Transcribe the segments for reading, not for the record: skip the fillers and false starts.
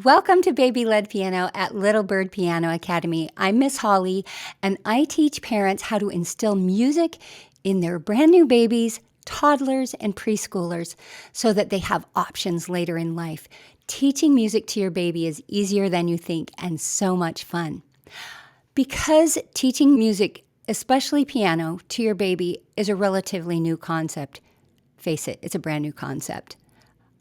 Welcome to Baby-Led Piano at Little Bird Piano Academy. I'm Miss Holly, and I teach parents how to instill music in their brand new babies, toddlers, and preschoolers so that they have options later in life. Teaching music to your baby is easier than you think and so much fun. Because teaching music, especially piano, to your baby is a relatively new concept. Face it, it's a brand new concept.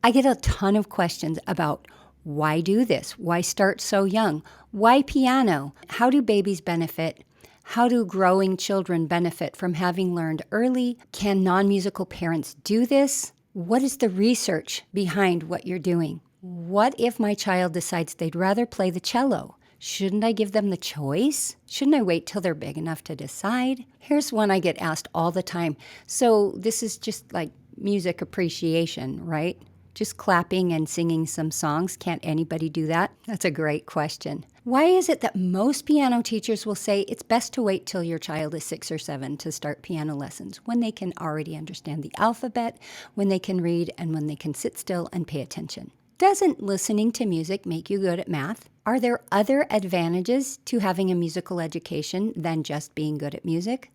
I get a ton of questions about why do this? Why start so young? Why piano? How do babies benefit? How do growing children benefit from having learned early? Can non-musical parents do this? What is the research behind what you're doing? What if my child decides they'd rather play the cello? Shouldn't I give them the choice? Shouldn't I wait till they're big enough to decide? Here's one I get asked all the time. So this is just like music appreciation, right? Just clapping and singing some songs. Can't anybody do that? That's a great question. Why is it that most piano teachers will say it's best to wait till your child is 6 or 7 to start piano lessons, when they can already understand the alphabet, when they can read, and when they can sit still and pay attention? Doesn't listening to music make you good at math? Are there other advantages to having a musical education than just being good at music?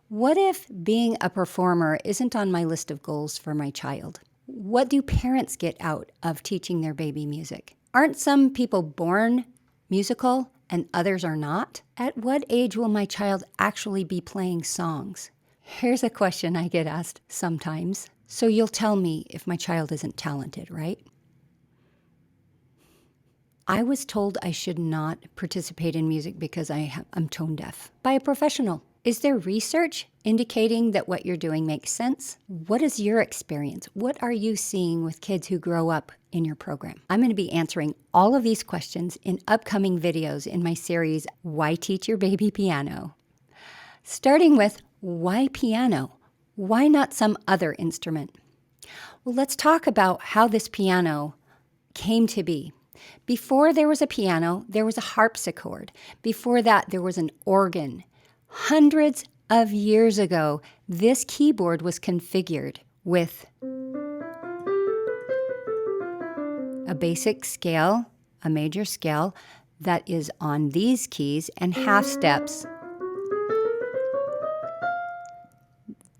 What if being a performer isn't on my list of goals for my child? What do parents get out of teaching their baby music? Aren't some people born musical and others are not? At what age will my child actually be playing songs? Here's a question I get asked sometimes. So you'll tell me if my child isn't talented, right? I was told I should not participate in music because I'm tone deaf by a professional. Is there research indicating that what you're doing makes sense? What is your experience? What are you seeing with kids who grow up in your program? I'm going to be answering all of these questions in upcoming videos in my series, Why Teach Your Baby Piano? Starting with, why piano? Why not some other instrument? Well, let's talk about how this piano came to be. Before there was a piano, there was a harpsichord. Before that, there was an organ. Hundreds of years ago, this keyboard was configured with a basic scale, a major scale, that is on these keys, and half steps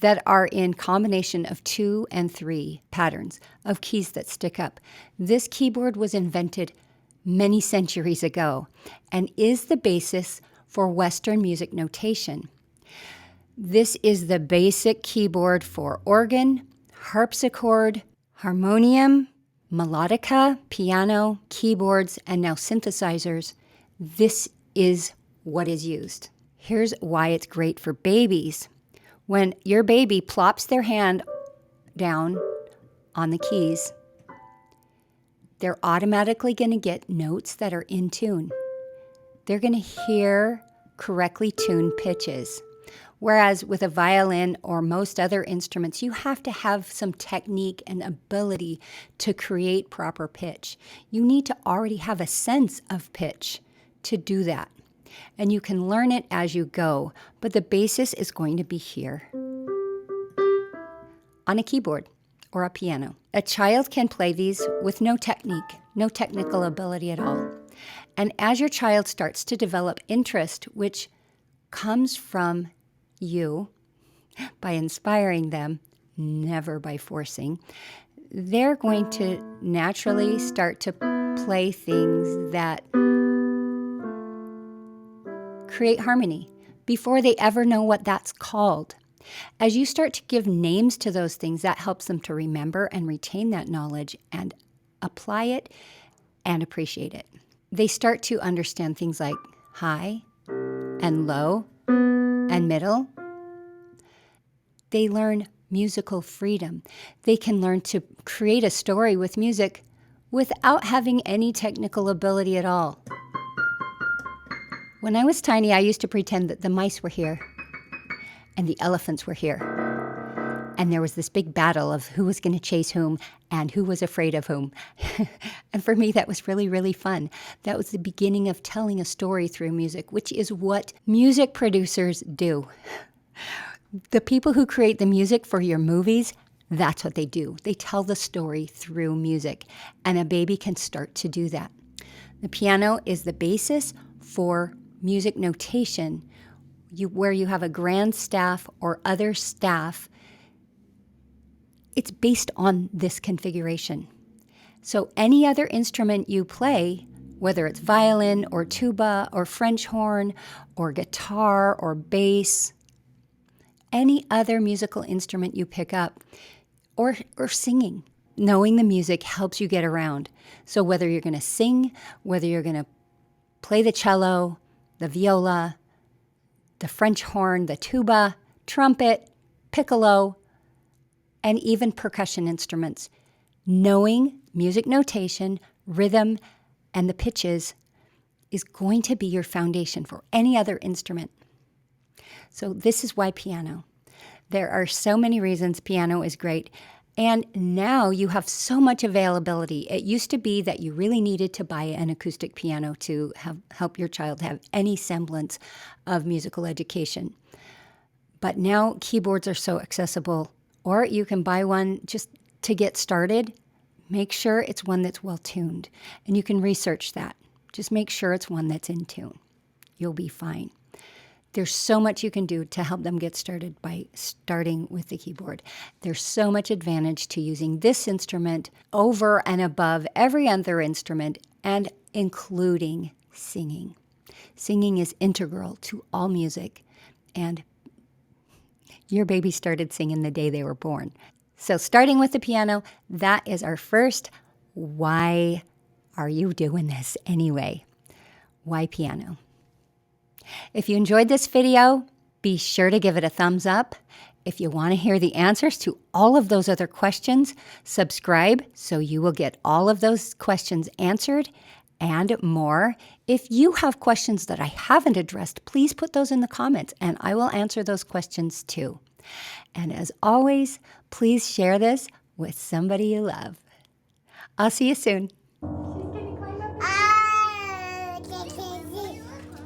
that are in combination of 2 and 3 patterns of keys that stick up. This keyboard was invented many centuries ago and is the basis for Western music notation. This is the basic keyboard for organ, harpsichord, harmonium, melodica, piano, keyboards, and now synthesizers. This is what is used. Here's why it's great for babies. When your baby plops their hand down on the keys, they're automatically going to get notes that are in tune. They're going to hear correctly tuned pitches. Whereas with a violin or most other instruments, you have to have some technique and ability to create proper pitch. You need to already have a sense of pitch to do that. And you can learn it as you go, but the basis is going to be here on a keyboard or a piano. A child can play these with no technique, no technical ability at all. And as your child starts to develop interest, which comes from you by inspiring them, never by forcing, they're going to naturally start to play things that create harmony before they ever know what that's called. As you start to give names to those things, that helps them to remember and retain that knowledge and apply it and appreciate it. They start to understand things like high and low and middle. They learn musical freedom. They can learn to create a story with music without having any technical ability at all. When I was tiny, I used to pretend that the mice were here and the elephants were here. And there was this big battle of who was going to chase whom and who was afraid of whom. And for me, that was really, really fun. That was the beginning of telling a story through music, which is what music producers do. The people who create the music for your movies, that's what they do. They tell the story through music. And a baby can start to do that. The piano is the basis for music notation, where you have a grand staff or other staff. It's based on this configuration. So any other instrument you play, whether it's violin or tuba or French horn or guitar or bass, any other musical instrument you pick up, or singing, knowing the music helps you get around. So whether you're going to sing, whether you're going to play the cello, the viola, the French horn, the tuba, trumpet, piccolo, and even percussion instruments, knowing music notation, rhythm, and the pitches is going to be your foundation for any other instrument. So this is why piano. There are so many reasons piano is great. And now you have so much availability. It used to be that you really needed to buy an acoustic piano to help your child have any semblance of musical education. But now keyboards are so accessible, or you can buy one just to get started. Make sure it's one that's well tuned. And you can research that. Just make sure it's one that's in tune. You'll be fine. There's so much you can do to help them get started by starting with the keyboard. There's so much advantage to using this instrument over and above every other instrument, and including singing. Singing is integral to all music, and your baby started singing the day they were born. So starting with the piano, that is our first why are you doing this anyway? Why piano? If you enjoyed this video, be sure to give it a thumbs up. If you want to hear the answers to all of those other questions, subscribe so you will get all of those questions answered and more. If you have questions that I haven't addressed, please put those in the comments and I will answer those questions too. And as always, please share this with somebody you love. I'll see you soon.